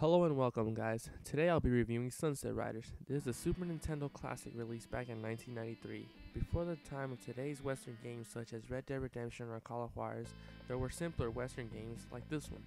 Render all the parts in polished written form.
Hello and welcome, guys. Today I'll be reviewing Sunset Riders. This is a Super Nintendo classic released back in 1993. Before the time of today's Western games such as Red Dead Redemption or Call of Juarez, there were simpler Western games like this one.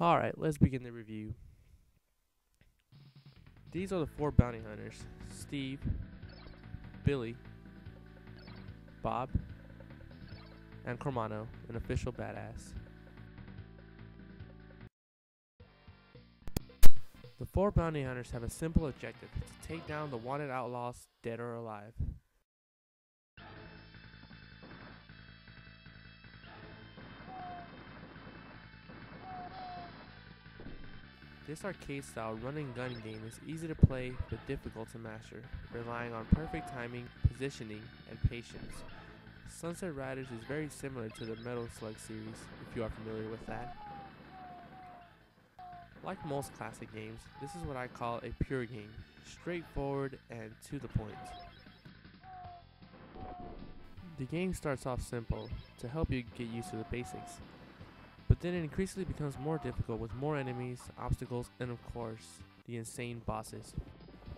Alright, let's begin the review. These are the four bounty hunters: Steve, Billy, Bob, and Cormano, an official badass. The four bounty hunters have a simple objective: to take down the wanted outlaws, dead or alive. This arcade-style run-and-gun game is easy to play but difficult to master, relying on perfect timing, positioning, and patience. Sunset Riders is very similar to the Metal Slug series, if you are familiar with that. Like most classic games, this is what I call a pure game, straightforward and to the point. The game starts off simple, to help you get used to the basics. But then it increasingly becomes more difficult with more enemies, obstacles, and of course, the insane bosses.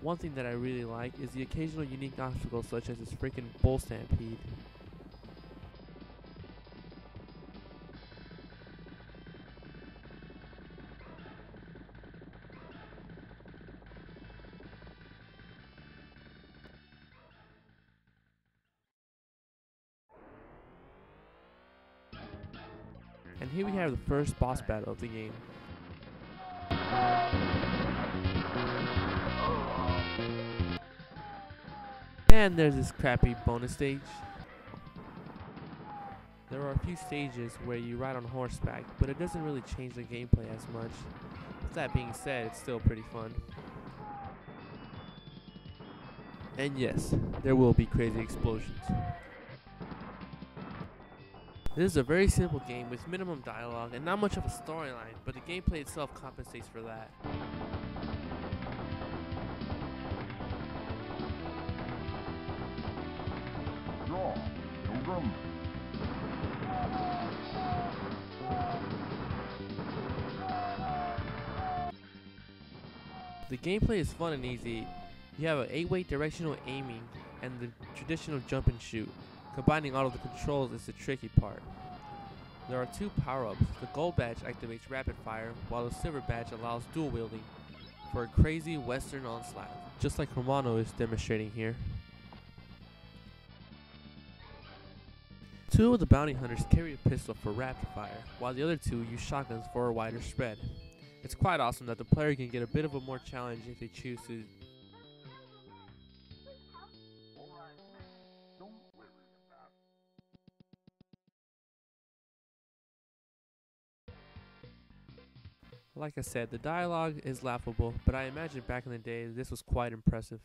One thing that I really like is the occasional unique obstacles such as this freaking bull stampede. And here we have the first boss battle of the game. And there's this crappy bonus stage. There are a few stages where you ride on horseback, but it doesn't really change the gameplay as much. With that being said, it's still pretty fun. And yes, there will be crazy explosions. This is a very simple game with minimum dialogue and not much of a storyline, but the gameplay itself compensates for that. The gameplay is fun and easy. You have an 8-way directional aiming and the traditional jump and shoot. Combining all of the controls is the tricky part. There are two power-ups. The gold badge activates rapid fire, while the silver badge allows dual wielding for a crazy western onslaught, just like Romano is demonstrating here. Two of the bounty hunters carry a pistol for rapid fire, while the other two use shotguns for a wider spread. It's quite awesome that the player can get a bit of a more challenge if they choose to. Like I said, the dialogue is laughable, but I imagine back in the day this was quite impressive.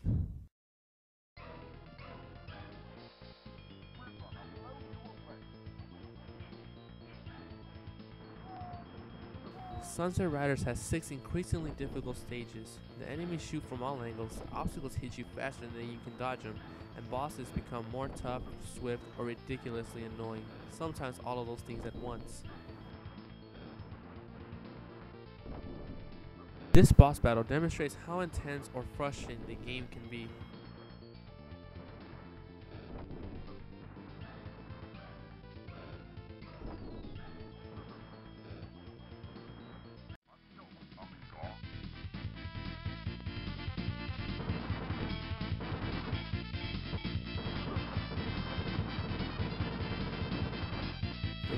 Sunset Riders has 6 increasingly difficult stages. The enemies shoot from all angles, obstacles hit you faster than you can dodge them, and bosses become more tough, swift, or ridiculously annoying, sometimes all of those things at once. This boss battle demonstrates how intense or frustrating the game can be.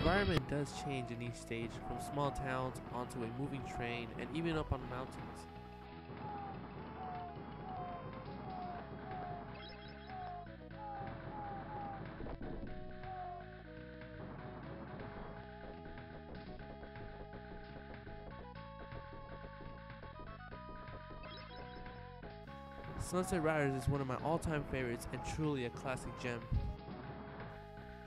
environment does change in each stage, from small towns onto a moving train and even up on mountains. Sunset Riders is one of my all-time favorites and truly a classic gem.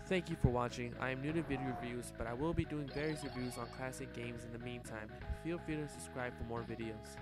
Thank you for watching. I am new to video reviews, but I will be doing various reviews on classic games in the meantime. Feel free to subscribe for more videos.